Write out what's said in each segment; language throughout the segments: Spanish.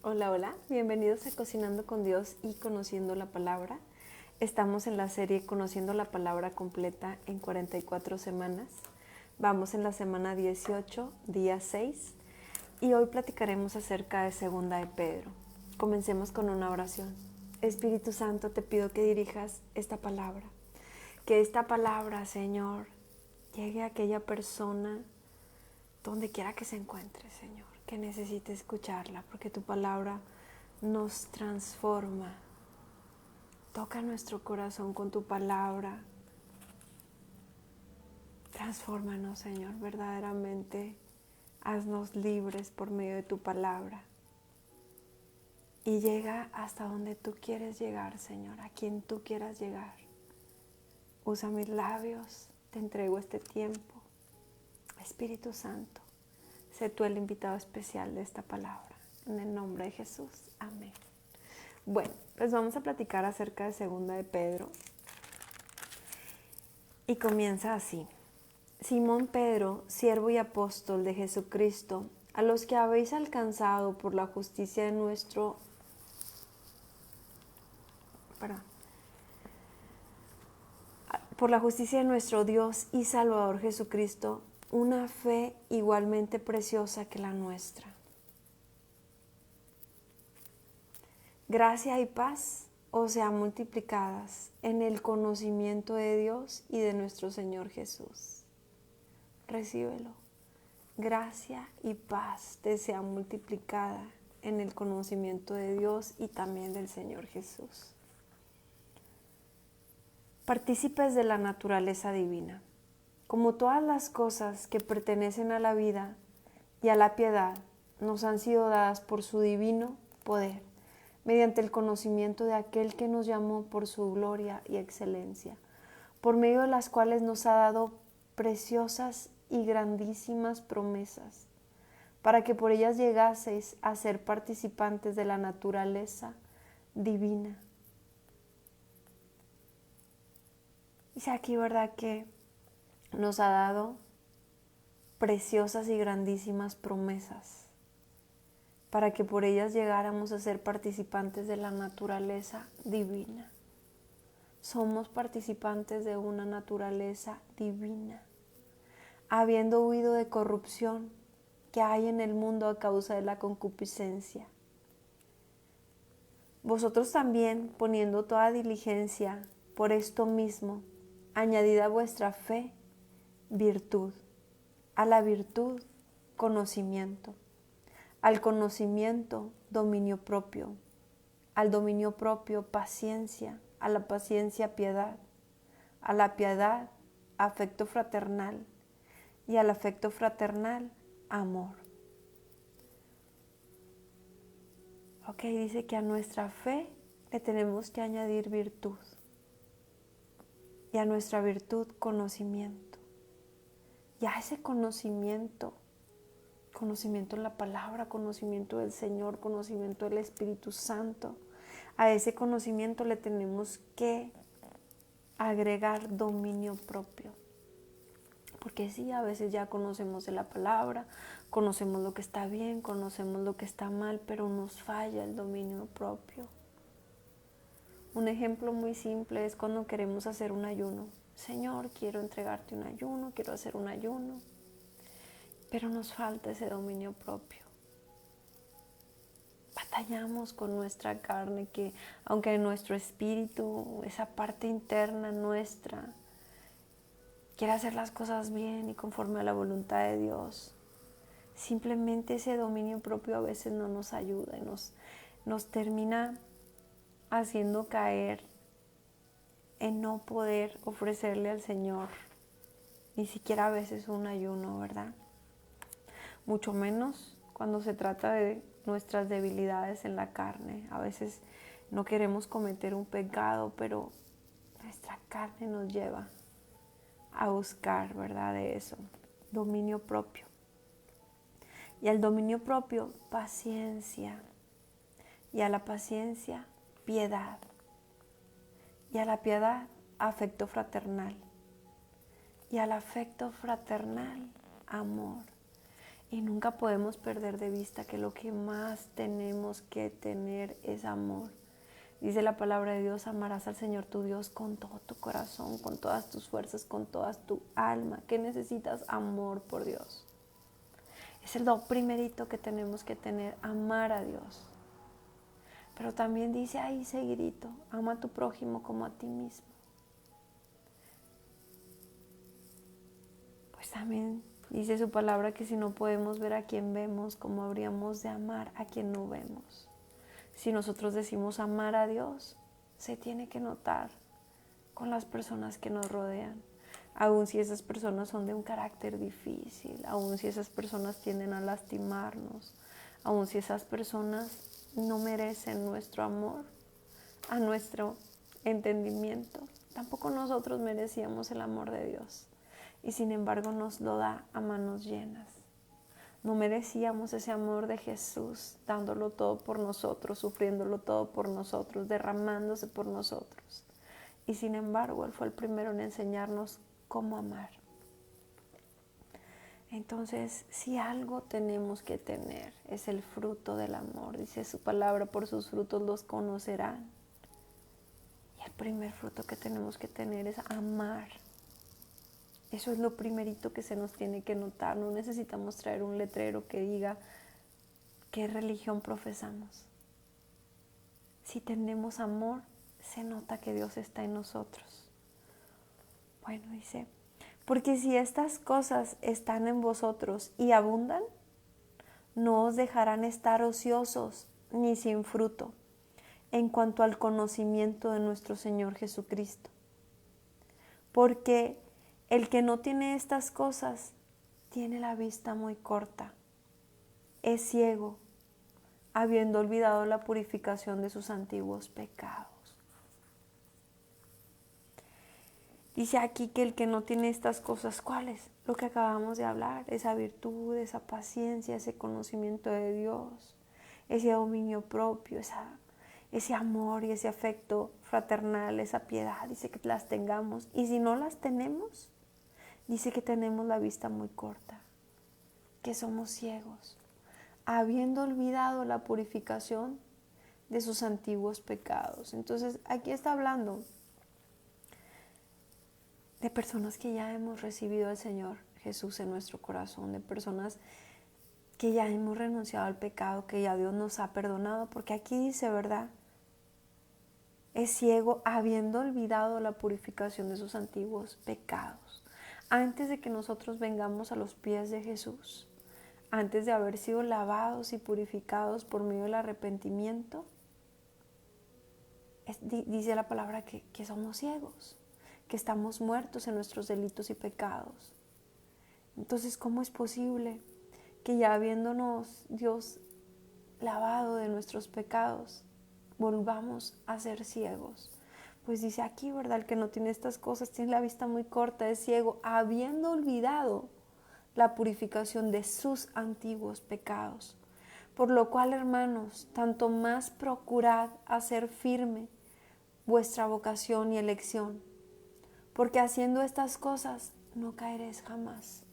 Hola, hola, bienvenidos a Cocinando con Dios y Conociendo la Palabra. Estamos en la serie Conociendo la Palabra completa en 44 semanas. Vamos en la semana 18, día 6, y hoy platicaremos acerca de Segunda de Pedro. Comencemos con una oración. Espíritu Santo, te pido que dirijas esta palabra. Que esta palabra, Señor, llegue a aquella persona donde quiera que se encuentre, Señor, que necesite escucharla, porque tu palabra nos transforma. Toca nuestro corazón con tu palabra. Transfórmanos, Señor, verdaderamente. Haznos libres por medio de tu palabra. Y llega hasta donde tú quieres llegar, Señor, a quien tú quieras llegar. Usa mis labios, te entrego este tiempo. Espíritu Santo, sé tú el invitado especial de esta palabra. En el nombre de Jesús. Amén. Bueno, pues vamos a platicar acerca de Segunda de Pedro. Y comienza así. Simón Pedro, siervo y apóstol de Jesucristo, a los que habéis alcanzado por la justicia de nuestro Dios y Salvador Jesucristo, una fe igualmente preciosa que la nuestra. Gracia y paz os sean multiplicadas en el conocimiento de Dios y de nuestro Señor Jesús. Recíbelo. Gracia y paz te sea multiplicada en el conocimiento de Dios y también del Señor Jesús. Partícipes de la naturaleza divina. Como todas las cosas que pertenecen a la vida y a la piedad nos han sido dadas por su divino poder, mediante el conocimiento de aquel que nos llamó por su gloria y excelencia, por medio de las cuales nos ha dado preciosas y grandísimas promesas, para que por ellas llegaseis a ser participantes de la naturaleza divina. Dice aquí, ¿verdad?, que nos ha dado preciosas y grandísimas promesas, para que por ellas llegáramos a ser participantes de la naturaleza divina. Somos participantes de una naturaleza divina, habiendo huido de corrupción que hay en el mundo a causa de la concupiscencia. Vosotros también, poniendo toda diligencia por esto mismo, añadid a vuestra fe virtud, a la virtud conocimiento, al conocimiento dominio propio, al dominio propio paciencia, a la paciencia piedad, a la piedad afecto fraternal y al afecto fraternal amor. Ok, dice que a nuestra fe le tenemos que añadir virtud y a nuestra virtud conocimiento. Y a ese conocimiento en la palabra, conocimiento del Señor, conocimiento del Espíritu Santo, a ese conocimiento le tenemos que agregar dominio propio. Porque sí, a veces ya conocemos de la palabra, conocemos lo que está bien, conocemos lo que está mal, pero nos falla el dominio propio. Un ejemplo muy simple es cuando queremos hacer un ayuno. Señor, quiero entregarte un ayuno, quiero hacer un ayuno, pero nos falta ese dominio propio. Batallamos con nuestra carne, que aunque nuestro espíritu, esa parte interna nuestra, quiere hacer las cosas bien y conforme a la voluntad de Dios, simplemente ese dominio propio a veces no nos ayuda y nos termina haciendo caer en no poder ofrecerle al Señor ni siquiera a veces un ayuno, ¿verdad? Mucho menos cuando se trata de nuestras debilidades en la carne. A veces no queremos cometer un pecado, pero nuestra carne nos lleva a buscar, ¿verdad?, de eso, dominio propio. Y al dominio propio, paciencia. Y a la paciencia, piedad. Y a la piedad, afecto fraternal. Y al afecto fraternal, amor. Y nunca podemos perder de vista que lo que más tenemos que tener es amor. Dice la palabra de Dios, amarás al Señor tu Dios con todo tu corazón, con todas tus fuerzas, con toda tu alma. ¿Qué necesitas? Amor por Dios. Es lo primerito que tenemos que tener, amar a Dios. Pero también dice ahí seguidito, ama a tu prójimo como a ti mismo. Pues también dice su palabra que si no podemos ver a quien vemos, ¿cómo habríamos de amar a quien no vemos? Si nosotros decimos amar a Dios, se tiene que notar con las personas que nos rodean. Aun si esas personas son de un carácter difícil, aun si esas personas tienden a lastimarnos, aun si esas personas no merecen nuestro amor, a nuestro entendimiento, tampoco nosotros merecíamos el amor de Dios. Y sin embargo nos lo da a manos llenas. No merecíamos ese amor de Jesús, dándolo todo por nosotros, sufriéndolo todo por nosotros, derramándose por nosotros. Y sin embargo, Él fue el primero en enseñarnos cómo amar. Entonces, si algo tenemos que tener, es el fruto del amor. Dice su palabra, por sus frutos los conocerán. Y el primer fruto que tenemos que tener es amar. Eso es lo primerito que se nos tiene que notar. No necesitamos traer un letrero que diga qué religión profesamos. Si tenemos amor, se nota que Dios está en nosotros. Bueno, dice, porque si estas cosas están en vosotros y abundan, no os dejarán estar ociosos ni sin fruto en cuanto al conocimiento de nuestro Señor Jesucristo. Porque el que no tiene estas cosas tiene la vista muy corta, es ciego, habiendo olvidado la purificación de sus antiguos pecados. Dice aquí que el que no tiene estas cosas, ¿cuáles? Lo que acabamos de hablar, esa virtud, esa paciencia, ese conocimiento de Dios, ese dominio propio, ese amor y ese afecto fraternal, esa piedad, dice que las tengamos. Y si no las tenemos, dice que tenemos la vista muy corta, que somos ciegos, habiendo olvidado la purificación de sus antiguos pecados. Entonces aquí está hablando de personas que ya hemos recibido al Señor Jesús en nuestro corazón, de personas que ya hemos renunciado al pecado, que ya Dios nos ha perdonado, porque aquí dice, ¿verdad? Es ciego habiendo olvidado la purificación de sus antiguos pecados. Antes de que nosotros vengamos a los pies de Jesús, antes de haber sido lavados y purificados por medio del arrepentimiento, dice la palabra que somos ciegos, que estamos muertos en nuestros delitos y pecados. Entonces, ¿cómo es posible que ya habiéndonos Dios lavado de nuestros pecados, volvamos a ser ciegos? Pues dice aquí, ¿verdad? El que no tiene estas cosas tiene la vista muy corta, es ciego, habiendo olvidado la purificación de sus antiguos pecados. Por lo cual, hermanos, tanto más procurad hacer firme vuestra vocación y elección, porque haciendo estas cosas no caeréis jamás.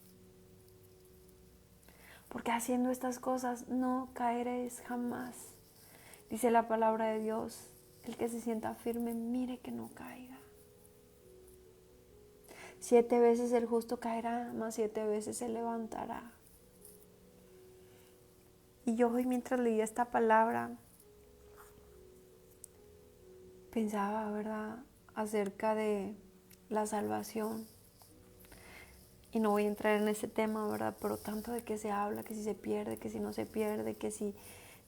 Porque haciendo estas cosas no caeréis jamás. Dice la palabra de Dios, el que se sienta firme, mire que no caiga. 7 veces el justo caerá, mas 7 veces se levantará. Y yo hoy mientras leía esta palabra, pensaba, ¿verdad?, acerca de la salvación. Y no voy a entrar en ese tema, ¿verdad? Pero tanto de que se habla, que si se pierde, que si no se pierde, que si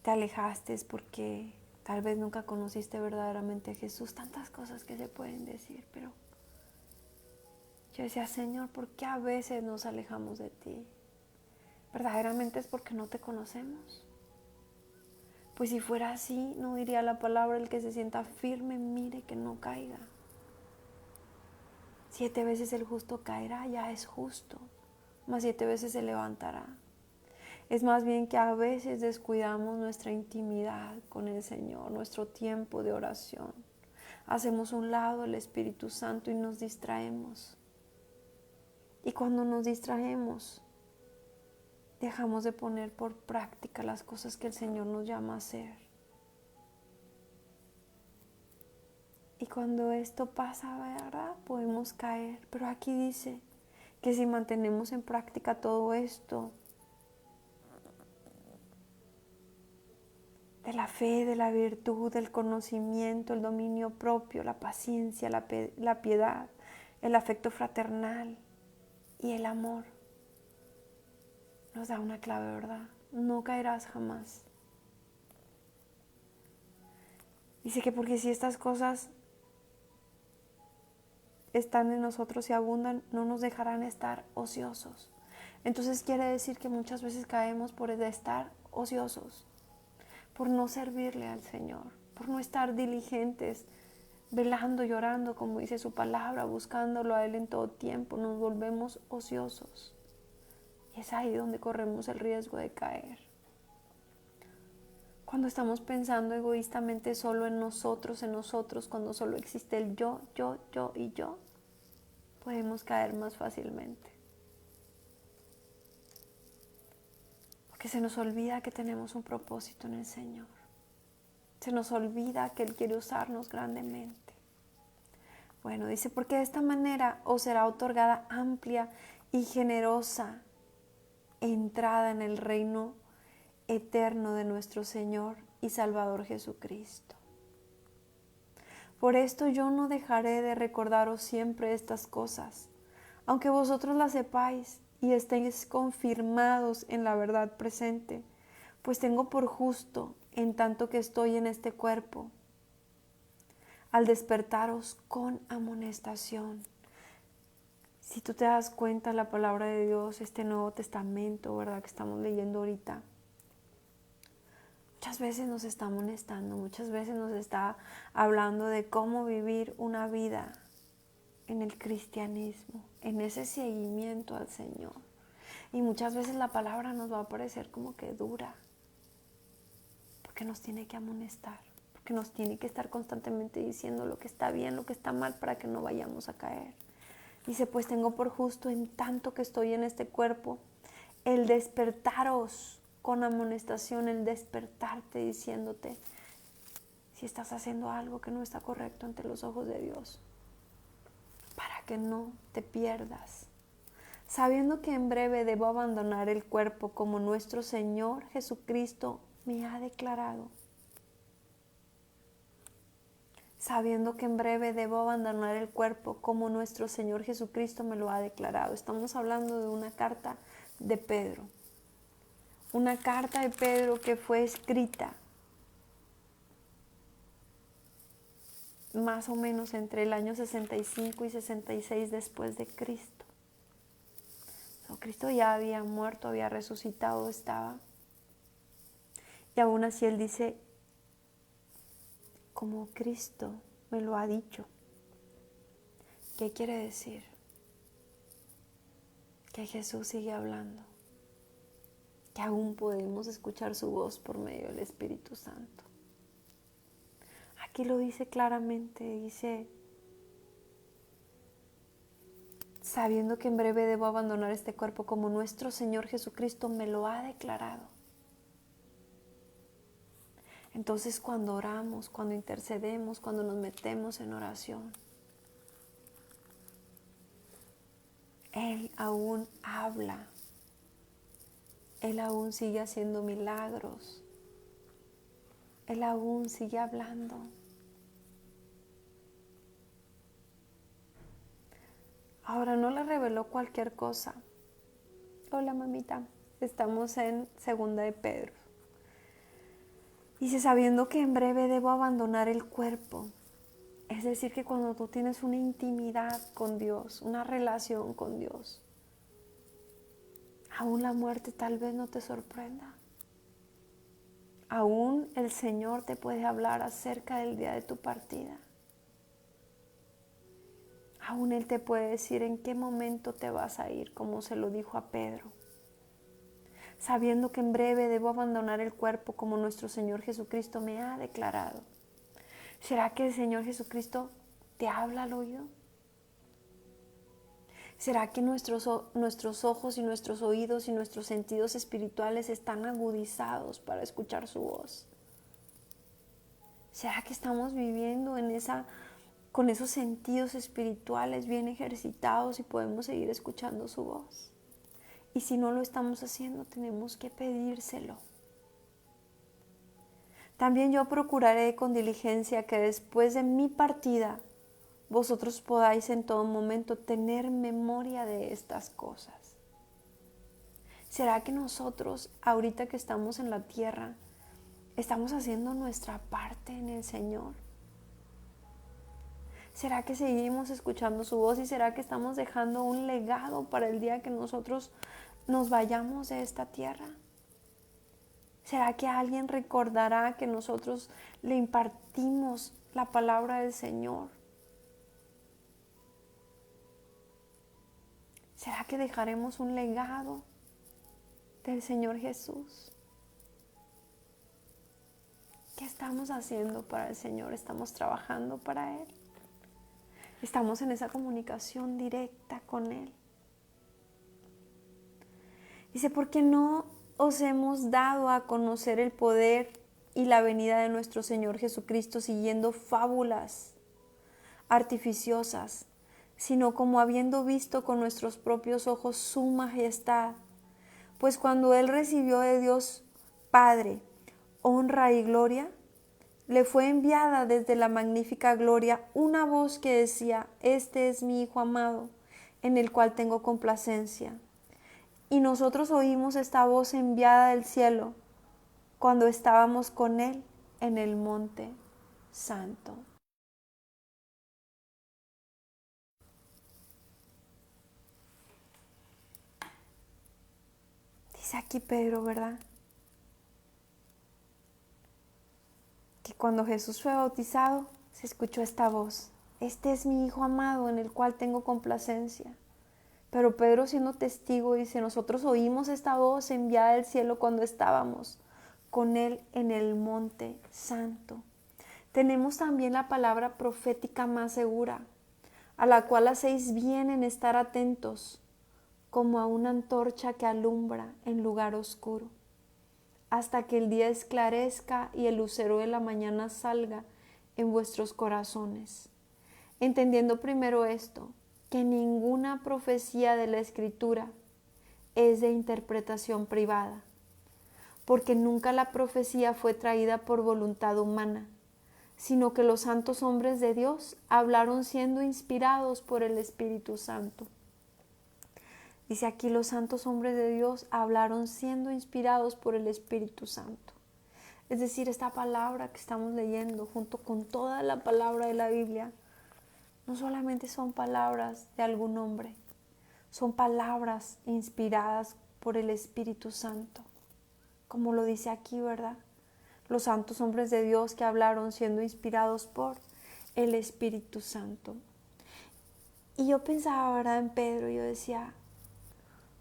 te alejaste es porque tal vez nunca conociste verdaderamente a Jesús. Tantas cosas que se pueden decir, pero yo decía, Señor, ¿por qué a veces nos alejamos de ti? ¿Verdaderamente es porque no te conocemos? Pues si fuera así, no diría la palabra, el que se sienta firme, mire que no caiga. 7 veces el justo caerá, ya es justo, mas 7 veces se levantará. Es más bien que a veces descuidamos nuestra intimidad con el Señor, nuestro tiempo de oración. Hacemos un lado el Espíritu Santo y nos distraemos. Y cuando nos distraemos, dejamos de poner por práctica las cosas que el Señor nos llama a hacer. Y cuando esto pasa, ¿verdad? Podemos caer. Pero aquí dice que si mantenemos en práctica todo esto, de la fe, de la virtud, del conocimiento, el dominio propio, la paciencia, la piedad, el afecto fraternal y el amor, nos da una clave, ¿verdad? No caerás jamás. Dice que porque si estas cosas están en nosotros y abundan, no nos dejarán estar ociosos. Entonces quiere decir que muchas veces caemos por estar ociosos, por no servirle al Señor, por no estar diligentes, velando, llorando, como dice su palabra, buscándolo a Él en todo tiempo. Nos volvemos ociosos. Y es ahí donde corremos el riesgo de caer. Cuando estamos pensando egoístamente solo en nosotros, cuando solo existe el yo y yo, podemos caer más fácilmente. Porque se nos olvida que tenemos un propósito en el Señor. Se nos olvida que Él quiere usarnos grandemente. Bueno, dice, porque de esta manera os será otorgada amplia y generosa entrada en el reino eterno de nuestro Señor y Salvador Jesucristo. Por esto yo no dejaré de recordaros siempre estas cosas, aunque vosotros las sepáis y estéis confirmados en la verdad presente, pues tengo por justo, en tanto que estoy en este cuerpo, al despertaros con amonestación. Si tú te das cuenta, la palabra de Dios, este Nuevo Testamento, ¿verdad?, que estamos leyendo ahorita, muchas veces nos está amonestando, muchas veces nos está hablando de cómo vivir una vida en el cristianismo, en ese seguimiento al Señor. Y muchas veces la palabra nos va a parecer como que dura, porque nos tiene que amonestar, porque nos tiene que estar constantemente diciendo lo que está bien, lo que está mal, para que no vayamos a caer. Dice, pues tengo por justo, en tanto que estoy en este cuerpo, el despertaros con amonestación, el despertarte diciéndote si estás haciendo algo que no está correcto ante los ojos de Dios, para que no te pierdas, sabiendo que en breve debo abandonar el cuerpo como nuestro Señor Jesucristo me ha declarado. Sabiendo que en breve debo abandonar el cuerpo como nuestro Señor Jesucristo me lo ha declarado. Estamos hablando de una carta de Pedro. Una carta de Pedro que fue escrita más o menos entre el año 65 y 66 después de Cristo. Cristo ya había muerto, había resucitado, estaba. Y aún así Él dice, como Cristo me lo ha dicho. ¿Qué quiere decir? Que Jesús sigue hablando, que aún podemos escuchar su voz por medio del Espíritu Santo. Aquí lo dice claramente, dice, sabiendo que en breve debo abandonar este cuerpo como nuestro Señor Jesucristo me lo ha declarado. Entonces cuando oramos, cuando intercedemos, cuando nos metemos en oración, Él aún habla, Él aún sigue haciendo milagros, Él aún sigue hablando. Ahora no le reveló cualquier cosa. Hola mamita, estamos en Segunda de Pedro. Dice, sabiendo que en breve debo abandonar el cuerpo. Es decir, que cuando tú tienes una intimidad con Dios, una relación con Dios, aún la muerte tal vez no te sorprenda. Aún el Señor te puede hablar acerca del día de tu partida. Aún Él te puede decir en qué momento te vas a ir, como se lo dijo a Pedro. Sabiendo que en breve debo abandonar el cuerpo como nuestro Señor Jesucristo me ha declarado. ¿Será que el Señor Jesucristo te habla al oído? ¿Será que nuestros ojos y nuestros oídos y nuestros sentidos espirituales están agudizados para escuchar su voz? ¿Será que estamos viviendo con esos sentidos espirituales bien ejercitados y podemos seguir escuchando su voz? Y si no lo estamos haciendo, tenemos que pedírselo. También yo procuraré con diligencia que después de mi partida vosotros podáis en todo momento tener memoria de estas cosas. ¿Será que nosotros, ahorita que estamos en la tierra, estamos haciendo nuestra parte en el Señor? ¿Será que seguimos escuchando su voz y será que estamos dejando un legado para el día que nosotros nos vayamos de esta tierra? ¿Será que alguien recordará que nosotros le impartimos la palabra del Señor? ¿Será que dejaremos un legado del Señor Jesús? ¿Qué estamos haciendo para el Señor? ¿Estamos trabajando para Él? ¿Estamos en esa comunicación directa con Él? Dice, porque no os hemos dado a conocer el poder y la venida de nuestro Señor Jesucristo siguiendo fábulas artificiosas, sino como habiendo visto con nuestros propios ojos su majestad. Pues cuando Él recibió de Dios Padre honra y gloria, le fue enviada desde la magnífica gloria una voz que decía, este es mi Hijo amado, en el cual tengo complacencia. Y nosotros oímos esta voz enviada del cielo cuando estábamos con Él en el monte santo. Dice aquí Pedro, ¿verdad? Que cuando Jesús fue bautizado, se escuchó esta voz. Este es mi Hijo amado en el cual tengo complacencia. Pero Pedro, siendo testigo, dice, nosotros oímos esta voz enviada del cielo cuando estábamos con Él en el monte santo. Tenemos también la palabra profética más segura, a la cual hacéis bien en estar atentos, como a una antorcha que alumbra en lugar oscuro, hasta que el día esclarezca y el lucero de la mañana salga en vuestros corazones. Entendiendo primero esto, que ninguna profecía de la Escritura es de interpretación privada, porque nunca la profecía fue traída por voluntad humana, sino que los santos hombres de Dios hablaron siendo inspirados por el Espíritu Santo. Dice aquí, los santos hombres de Dios hablaron siendo inspirados por el Espíritu Santo. Es decir, esta palabra que estamos leyendo, junto con toda la palabra de la Biblia, no solamente son palabras de algún hombre, son palabras inspiradas por el Espíritu Santo. Como lo dice aquí, ¿verdad? Los santos hombres de Dios que hablaron siendo inspirados por el Espíritu Santo. Y yo pensaba, ¿verdad?, en Pedro, y yo decía,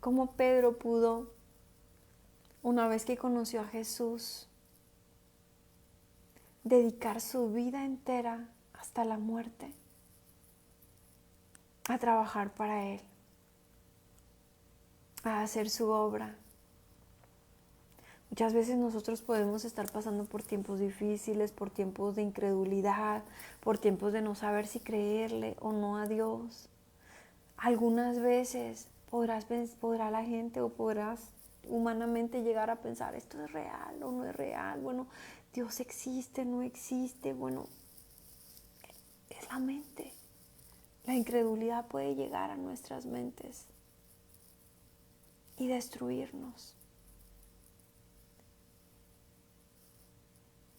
¿cómo Pedro pudo, una vez que conoció a Jesús, dedicar su vida entera hasta la muerte a trabajar para Él, a hacer su obra? Muchas veces nosotros podemos estar pasando por tiempos difíciles, por tiempos de incredulidad, por tiempos de no saber si creerle o no a Dios. Algunas veces podrá la gente o podrás humanamente llegar a pensar, esto es real o no es real, bueno, Dios existe, no existe, bueno, es la mente. La incredulidad puede llegar a nuestras mentes y destruirnos.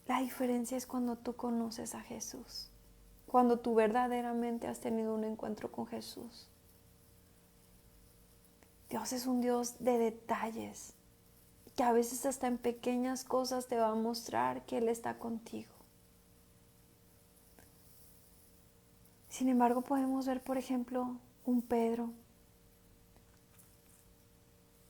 La diferencia es cuando tú conoces a Jesús, cuando tú verdaderamente has tenido un encuentro con Jesús. Dios es un Dios de detalles, que a veces hasta en pequeñas cosas te va a mostrar que Él está contigo. Sin embargo, podemos ver, por ejemplo, un Pedro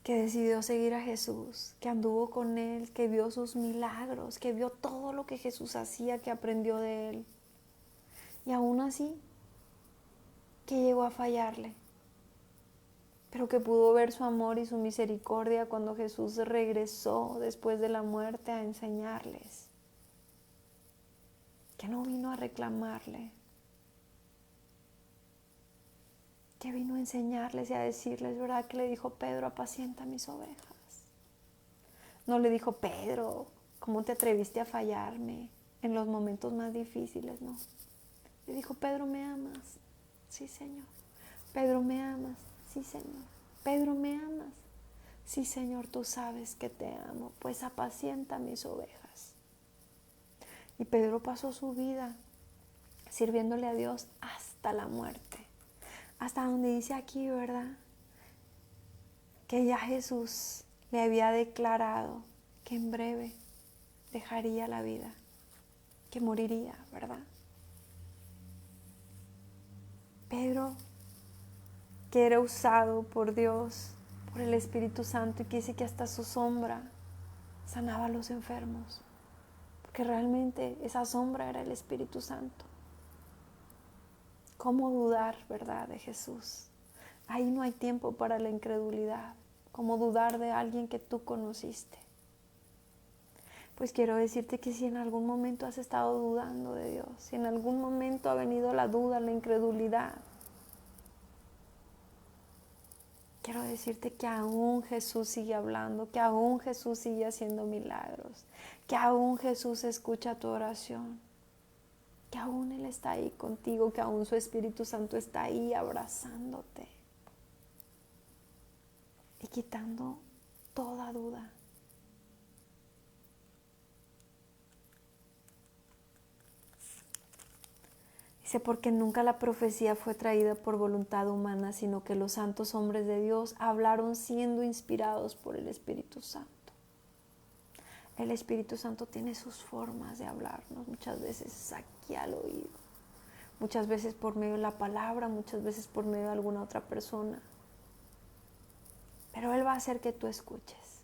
que decidió seguir a Jesús, que anduvo con Él, que vio sus milagros, que vio todo lo que Jesús hacía, que aprendió de Él. Y aún así, que llegó a fallarle. pero que pudo ver su amor y su misericordia cuando Jesús regresó después de la muerte a enseñarles, que no vino a reclamarle, que vino a enseñarles y a decirles, ¿verdad? Que le dijo: Pedro, apacienta mis ovejas. No le dijo: Pedro, ¿cómo te atreviste a fallarme en los momentos más difíciles? No. Le dijo: Pedro, ¿me amas? Sí, Señor. Pedro, ¿me amas? Sí, Señor. Pedro, ¿me amas? Sí, Señor, tú sabes que te amo, pues apacienta mis ovejas. Y Pedro pasó su vida sirviéndole a Dios hasta la muerte. Hasta donde dice aquí, ¿verdad? Que ya Jesús le había declarado que en breve dejaría la vida, que moriría, ¿verdad? Pedro, que era usado por Dios, por el Espíritu Santo, y que dice que hasta su sombra sanaba a los enfermos, porque realmente esa sombra era el Espíritu Santo. ¿Cómo dudar, verdad, de Jesús? Ahí no hay tiempo para la incredulidad. ¿Cómo dudar de alguien que tú conociste? Pues quiero decirte que si en algún momento has estado dudando de Dios, si en algún momento ha venido la duda, la incredulidad, quiero decirte que aún Jesús sigue hablando, que aún Jesús sigue haciendo milagros, que aún Jesús escucha tu oración, que aún Él está ahí contigo, que aún su Espíritu Santo está ahí abrazándote y quitando toda duda. Dice: porque nunca la profecía fue traída por voluntad humana, sino que los santos hombres de Dios hablaron siendo inspirados por el Espíritu Santo. El Espíritu Santo tiene sus formas de hablarnos, muchas veces aquí al oído, muchas veces por medio de la palabra, muchas veces por medio de alguna otra persona. Pero Él va a hacer que tú escuches.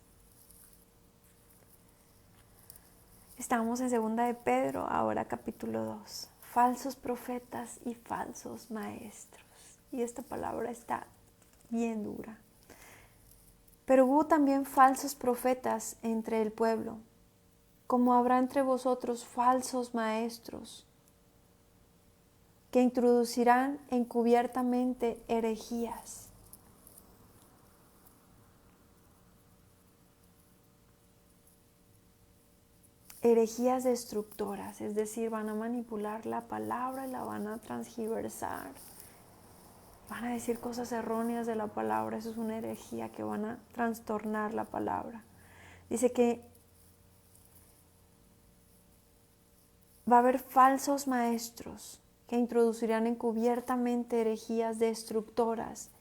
Estamos en 2 de Pedro, ahora capítulo 2. Falsos profetas y falsos maestros. Y esta palabra está bien dura. Pero hubo también falsos profetas entre el pueblo, como habrá entre vosotros falsos maestros, que introducirán encubiertamente herejías. Herejías destructoras, es decir, van a manipular la palabra y la van a transgiversar. Van a decir cosas erróneas de la palabra, eso es una herejía, que van a trastornar la palabra. Dice que va a haber falsos maestros que introducirán encubiertamente herejías destructoras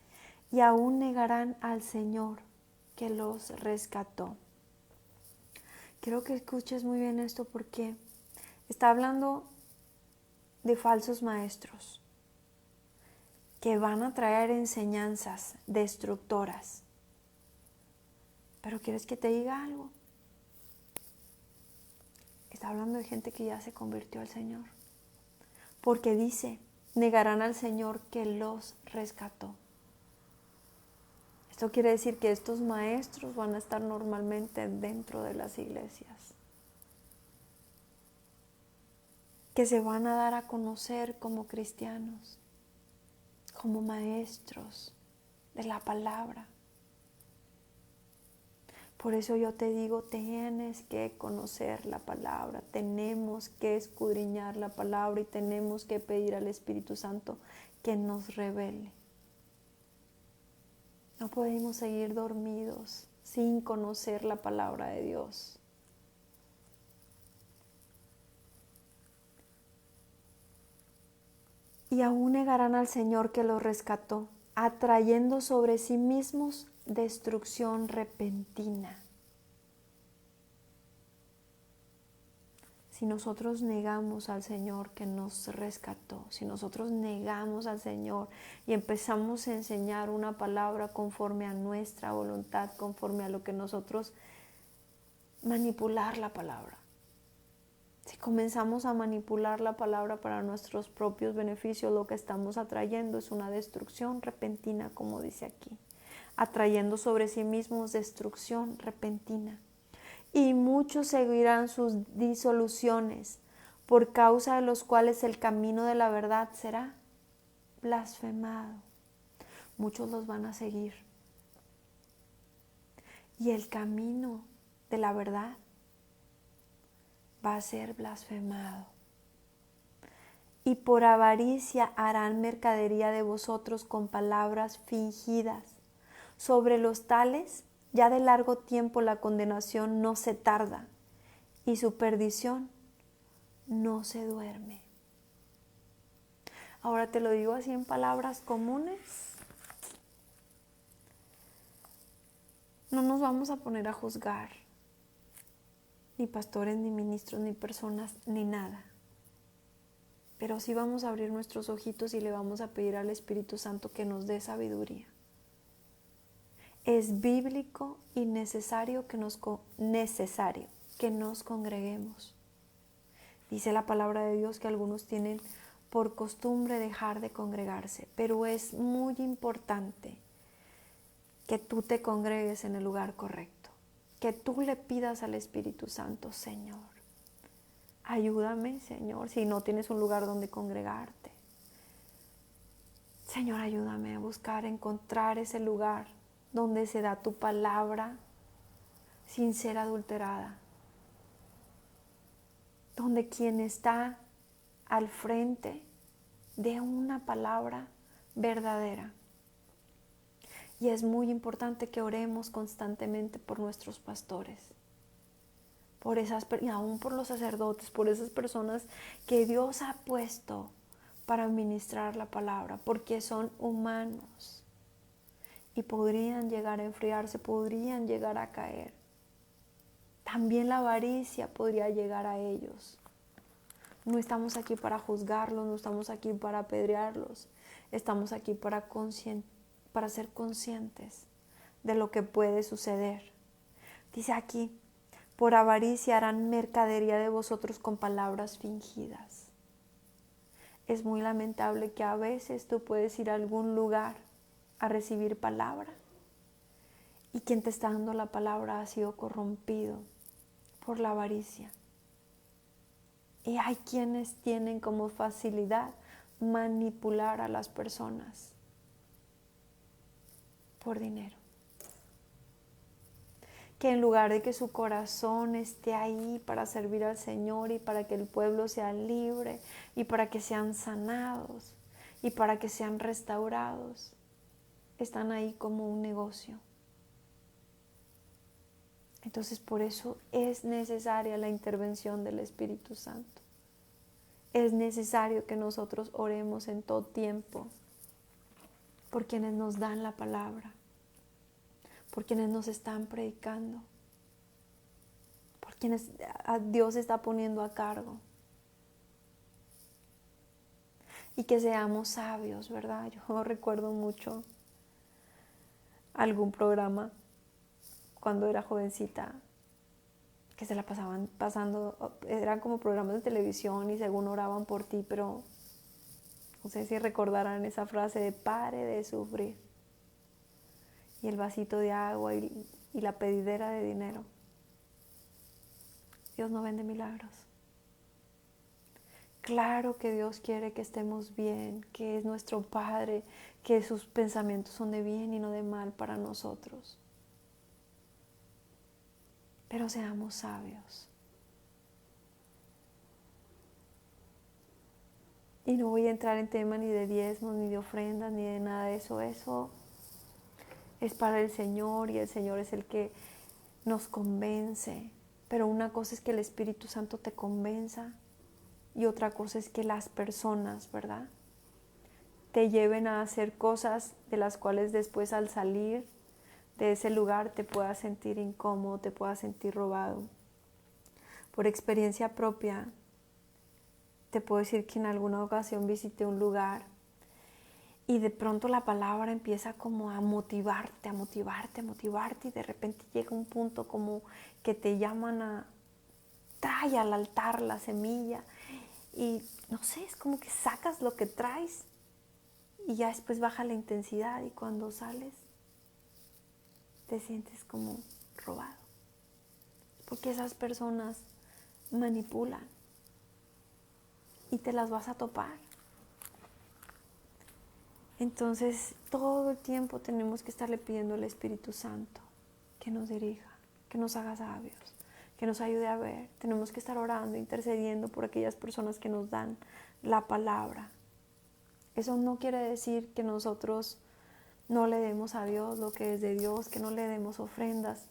y aún negarán al Señor que los rescató. Quiero que escuches muy bien esto, porque está hablando de falsos maestros que van a traer enseñanzas destructoras. Pero ¿quieres que te diga algo? Está hablando de gente que ya se convirtió al Señor. Porque dice, negarán al Señor que los rescató. Esto quiere decir que estos maestros van a estar normalmente dentro de las iglesias, que se van a dar a conocer como cristianos, como maestros de la palabra. Por eso yo te digo, tienes que conocer la palabra, tenemos que escudriñar la palabra y tenemos que pedir al Espíritu Santo que nos revele. No podemos seguir dormidos sin conocer la palabra de Dios. Y aún negarán al Señor que los rescató, atrayendo sobre sí mismos destrucción repentina. Si nosotros negamos al Señor que nos rescató, si nosotros negamos al Señor y empezamos a enseñar una palabra conforme a nuestra voluntad, conforme a lo que nosotros manipular la palabra. Si comenzamos a manipular la palabra para nuestros propios beneficios, lo que estamos atrayendo es una destrucción repentina, como dice aquí. atrayendo sobre sí mismos destrucción repentina. Y muchos seguirán sus disoluciones, por causa de los cuales el camino de la verdad será blasfemado. Muchos los van a seguir. Y el camino de la verdad va a ser blasfemado. Y por avaricia harán mercadería de vosotros con palabras fingidas. Sobre los tales, ya de largo tiempo la condenación no se tarda, y su perdición no se duerme. Ahora te lo digo así en palabras comunes. No nos vamos a poner a juzgar, ni pastores, ni ministros, ni personas, ni nada. Pero sí vamos a abrir nuestros ojitos y le vamos a pedir al Espíritu Santo que nos dé sabiduría. Es bíblico y necesario que nos congreguemos. Dice la palabra de Dios que algunos tienen por costumbre dejar de congregarse, pero es muy importante que tú te congregues en el lugar correcto, que tú le pidas al Espíritu Santo: Señor, ayúdame, Señor, si no tienes un lugar donde congregarte. Señor, ayúdame a buscar, encontrar ese lugar donde se da tu palabra sin ser adulterada, donde quien está al frente dé una palabra verdadera. Y es muy importante que oremos constantemente por nuestros pastores, y aún por los sacerdotes, por esas personas que Dios ha puesto para ministrar la palabra, porque son humanos y podrían llegar a enfriarse, podrían llegar a caer. También la avaricia podría llegar a ellos. No estamos aquí para juzgarlos, no estamos aquí para apedrearlos, estamos aquí para ser conscientes de lo que puede suceder. Dice aquí: por avaricia harán mercadería de vosotros con palabras fingidas. Es muy lamentable que a veces tú puedes ir a algún lugar a recibir palabra y quien te está dando la palabra ha sido corrompido por la avaricia. Y hay quienes tienen como facilidad manipular a las personas por dinero. Que en lugar de que su corazón esté ahí para servir al Señor y para que el pueblo sea libre y para que sean sanados y para que sean restaurados, están ahí como un negocio. Entonces por eso es necesaria la intervención del Espíritu Santo. Es necesario que nosotros oremos en todo tiempo por quienes nos dan la palabra, por quienes nos están predicando, por quienes Dios está poniendo a cargo. Y que seamos sabios, ¿verdad? Yo recuerdo mucho algún programa cuando era jovencita que se la pasaban pasando, eran como programas de televisión y según oraban por ti, pero no sé si recordarán esa frase de pare de sufrir. Y el vasito de agua y la pedidera de dinero. Dios no vende milagros. Claro que Dios quiere que estemos bien, que es nuestro Padre, que sus pensamientos son de bien y no de mal para nosotros. Pero seamos sabios. Y no voy a entrar en tema ni de diezmos, ni de ofrendas, ni de nada de eso. Eso es para el Señor y el Señor es el que nos convence. Pero una cosa es que el Espíritu Santo te convenza y otra cosa es que las personas, ¿verdad?, te lleven a hacer cosas de las cuales después al salir de ese lugar te puedas sentir incómodo, te puedas sentir robado. Por experiencia propia, te puedo decir que en alguna ocasión visité un lugar y de pronto la palabra empieza como a motivarte y de repente llega un punto como que te llaman a trae al altar la semilla y no sé, es como que sacas lo que traes y ya después baja la intensidad y cuando sales te sientes como robado. Porque esas personas manipulan y te las vas a topar. Entonces, todo el tiempo tenemos que estarle pidiendo al Espíritu Santo que nos dirija, que nos haga sabios, que nos ayude a ver. Tenemos que estar orando, intercediendo por aquellas personas que nos dan la palabra. Eso no quiere decir que nosotros no le demos a Dios lo que es de Dios, que no le demos ofrendas.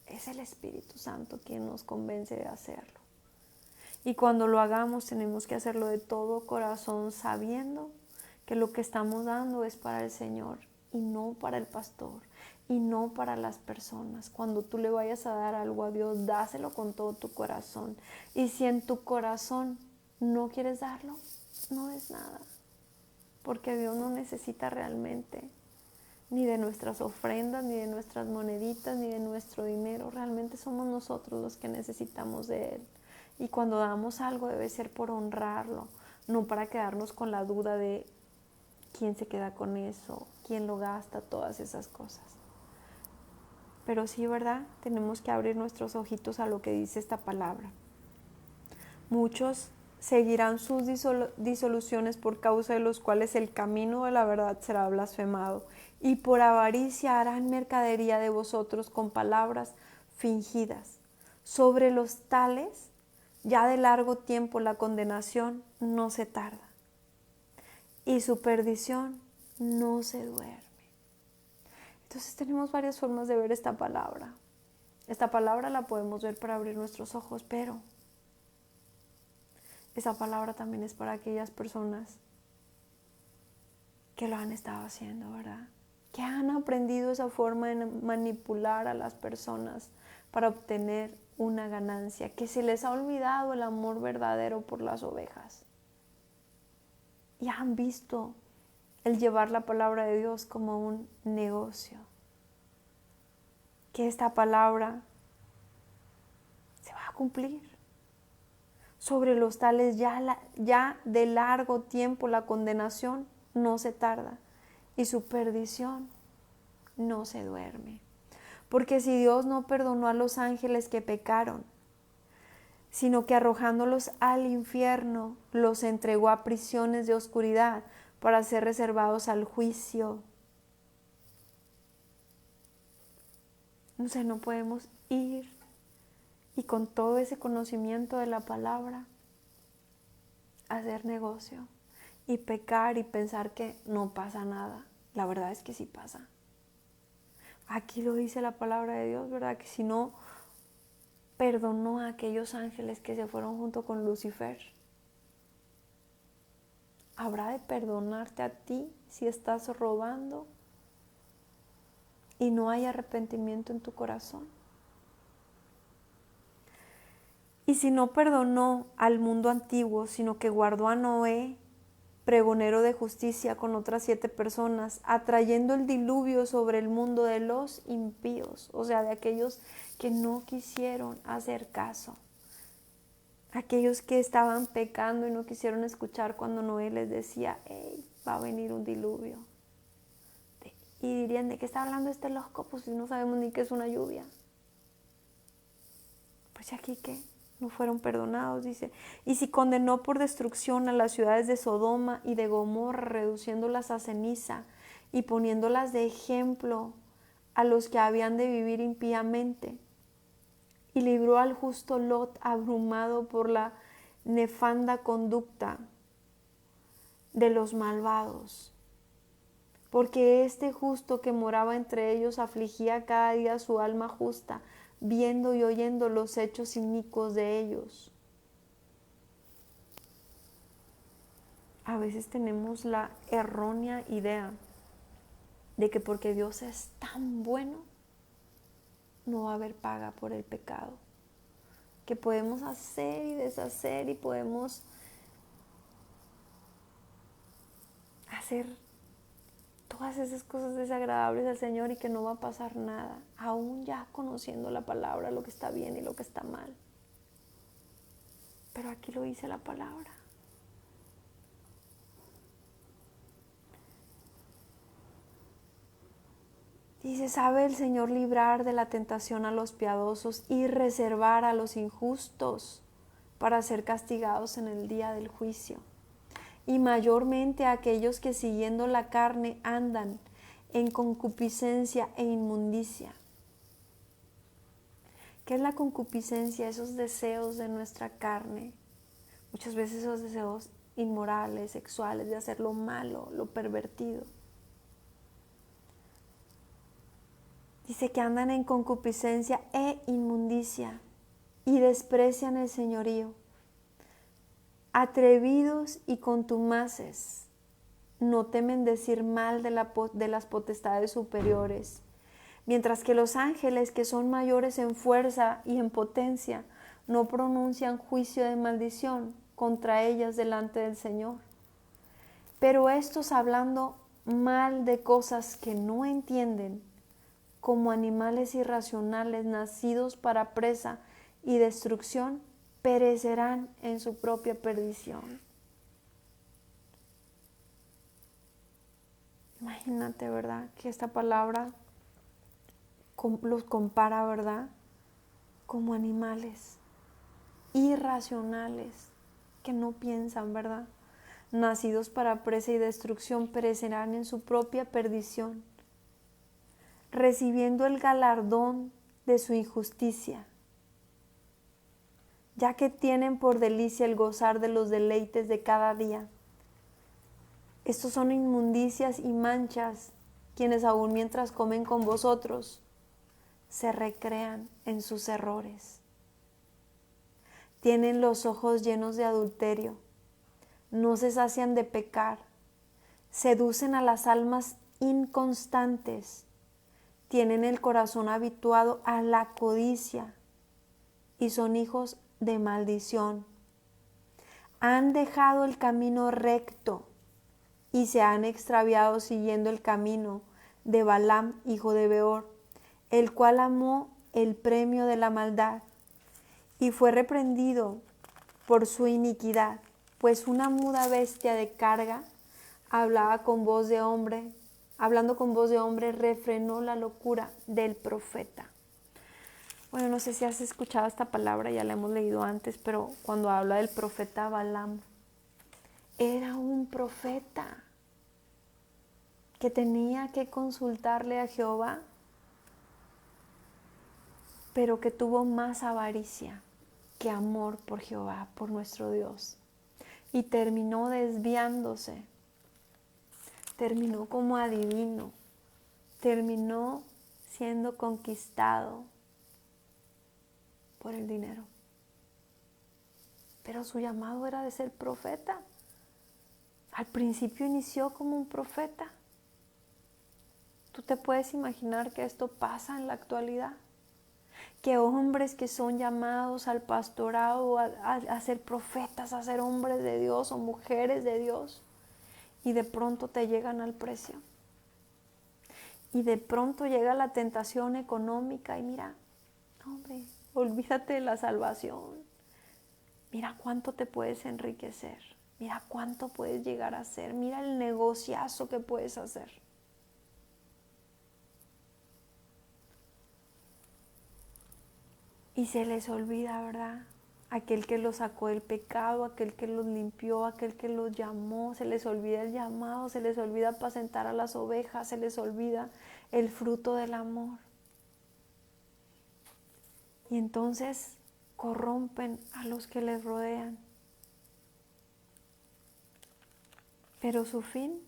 Es el Espíritu Santo quien nos convence de hacerlo. Y cuando lo hagamos tenemos que hacerlo de todo corazón, sabiendo que lo que estamos dando es para el Señor y no para el pastor y no para las personas. Cuando tú le vayas a dar algo a Dios, dáselo con todo tu corazón. Y si en tu corazón no quieres darlo, no es nada. Porque Dios no necesita realmente ni de nuestras ofrendas, ni de nuestras moneditas, ni de nuestro dinero. Realmente somos nosotros los que necesitamos de Él. Y cuando damos algo debe ser por honrarlo, no para quedarnos con la duda de quién se queda con eso, quién lo gasta, todas esas cosas. Pero sí, ¿verdad? Tenemos que abrir nuestros ojitos a lo que dice esta palabra. Muchos seguirán sus disoluciones por causa de los cuales el camino de la verdad será blasfemado, y por avaricia harán mercadería de vosotros con palabras fingidas. Sobre los tales, ya de largo tiempo la condenación no se tarda, y su perdición no se duerme. Entonces tenemos varias formas de ver esta palabra. Esta palabra la podemos ver para abrir nuestros ojos, pero esa palabra también es para aquellas personas que lo han estado haciendo, ¿verdad? Que han aprendido esa forma de manipular a las personas para obtener una ganancia, que se les ha olvidado el amor verdadero por las ovejas. Y han visto el llevar la palabra de Dios como un negocio. Que esta palabra se va a cumplir. Sobre los tales ya de largo tiempo la condenación no se tarda y su perdición no se duerme. Porque si Dios no perdonó a los ángeles que pecaron, sino que arrojándolos al infierno los entregó a prisiones de oscuridad para ser reservados al juicio. O sea, no podemos ir y con todo ese conocimiento de la palabra hacer negocio y pecar y pensar que no pasa nada. La verdad es que sí pasa. Aquí lo dice la palabra de Dios, ¿verdad? Que si no perdonó a aquellos ángeles que se fueron junto con Lucifer, ¿habrá de perdonarte a ti si estás robando y no hay arrepentimiento en tu corazón? Y si no perdonó al mundo antiguo, sino que guardó a Noé, pregonero de justicia, con otras 7 personas, atrayendo el diluvio sobre el mundo de los impíos, o sea, de aquellos que no quisieron hacer caso, aquellos que estaban pecando y no quisieron escuchar cuando Noé les decía, hey, va a venir un diluvio. Y dirían, ¿de qué está hablando este loco? Pues si no sabemos ni qué es una lluvia. Pues aquí qué, no fueron perdonados, dice. Y si condenó por destrucción a las ciudades de Sodoma y de Gomorra, reduciéndolas a ceniza y poniéndolas de ejemplo a los que habían de vivir impíamente, y libró al justo Lot abrumado por la nefanda conducta de los malvados, porque este justo que moraba entre ellos afligía cada día su alma justa, viendo y oyendo los hechos inicuos de ellos. A veces tenemos la errónea idea de que porque Dios es tan bueno, no va a haber paga por el pecado. Que podemos hacer y deshacer y podemos hacer todas esas cosas desagradables al Señor y que no va a pasar nada, aún ya conociendo la palabra, lo que está bien y lo que está mal. Pero aquí lo dice la palabra. Dice, sabe el Señor librar de la tentación a los piadosos y reservar a los injustos para ser castigados en el día del juicio. Y mayormente a aquellos que siguiendo la carne andan en concupiscencia e inmundicia. ¿Qué es la concupiscencia? Esos deseos de nuestra carne. Muchas veces esos deseos inmorales, sexuales, de hacer lo malo, lo pervertido. Dice que andan en concupiscencia e inmundicia y desprecian el señorío. Atrevidos y contumaces, no temen decir mal de las potestades superiores, mientras que los ángeles, que son mayores en fuerza y en potencia, no pronuncian juicio de maldición contra ellas delante del Señor. Pero estos, hablando mal de cosas que no entienden, como animales irracionales nacidos para presa y destrucción, perecerán en su propia perdición. Imagínate, ¿verdad? Que esta palabra los compara, ¿verdad? Como animales irracionales que no piensan, ¿verdad? Nacidos para presa y destrucción, perecerán en su propia perdición, recibiendo el galardón de su injusticia, ya que tienen por delicia el gozar de los deleites de cada día. Estos son inmundicias y manchas, quienes aún mientras comen con vosotros, se recrean en sus errores. Tienen los ojos llenos de adulterio, no se sacian de pecar, seducen a las almas inconstantes, tienen el corazón habituado a la codicia y son hijos de maldición. Han dejado el camino recto y se han extraviado siguiendo el camino de Balaam, hijo de Beor, el cual amó el premio de la maldad y fue reprendido por su iniquidad, pues una muda bestia de carga hablando con voz de hombre, refrenó la locura del profeta. Bueno, no sé si has escuchado esta palabra, ya la hemos leído antes, pero cuando habla del profeta Balaam, era un profeta que tenía que consultarle a Jehová, pero que tuvo más avaricia que amor por Jehová, por nuestro Dios. Y terminó desviándose, terminó como adivino, terminó siendo conquistado por el dinero. Pero su llamado era de ser profeta. Al principio inició como un profeta. ¿Tú te puedes imaginar que esto pasa en la actualidad? Que hombres que son llamados al pastorado, a ser profetas, a ser hombres de Dios o mujeres de Dios, y de pronto te llegan al precio. Y de pronto llega la tentación económica y mira, hombre, olvídate de la salvación. Mira cuánto te puedes enriquecer. Mira cuánto puedes llegar a hacer. Mira el negociazo que puedes hacer. Y se les olvida, ¿verdad? Aquel que los sacó del pecado, aquel que los limpió, aquel que los llamó. Se les olvida el llamado, se les olvida apacentar a las ovejas, se les olvida el fruto del amor. Y entonces corrompen a los que les rodean. Pero su fin,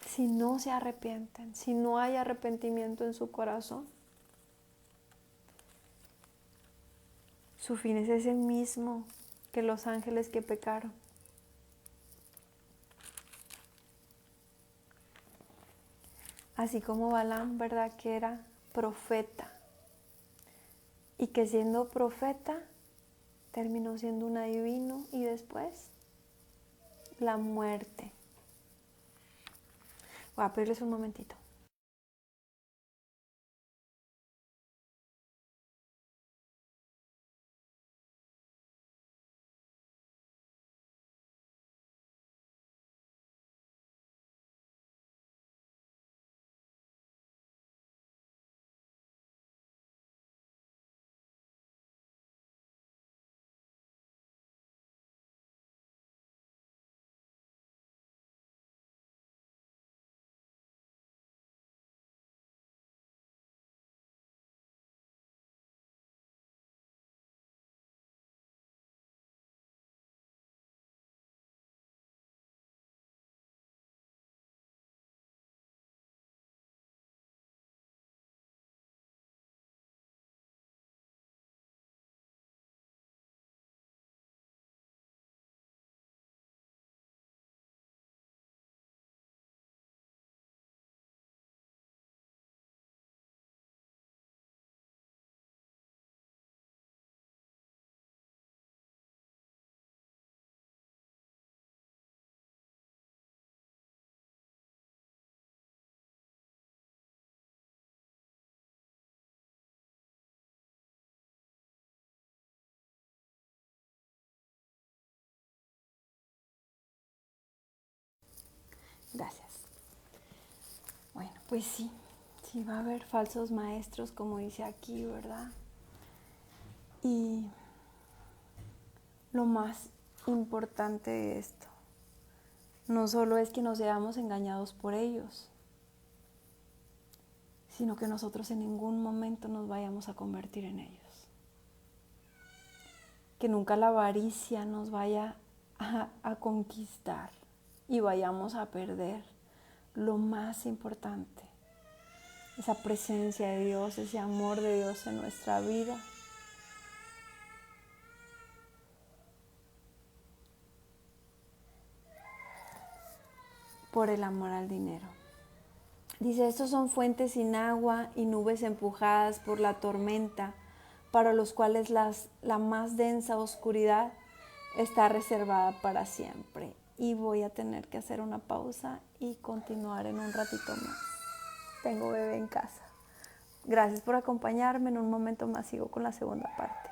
si no se arrepienten, si no hay arrepentimiento en su corazón, su fin es ese mismo que los ángeles que pecaron. Así como Balaam, ¿verdad? Que era profeta. Y que siendo profeta, terminó siendo un adivino y después la muerte. Voy a pedirles un momentito. Gracias. Bueno, pues sí va a haber falsos maestros, como dice aquí, ¿verdad? Y lo más importante de esto no solo es que no seamos engañados por ellos, sino que nosotros en ningún momento nos vayamos a convertir en ellos. Que nunca la avaricia nos vaya a conquistar y vayamos a perder lo más importante, esa presencia de Dios, ese amor de Dios en nuestra vida. Por el amor al dinero. Dice, estos son fuentes sin agua y nubes empujadas por la tormenta, para los cuales la más densa oscuridad está reservada para siempre. Y voy a tener que hacer una pausa y continuar en un ratito más. Tengo bebé en casa. Gracias por acompañarme. En un momento más sigo con la segunda parte.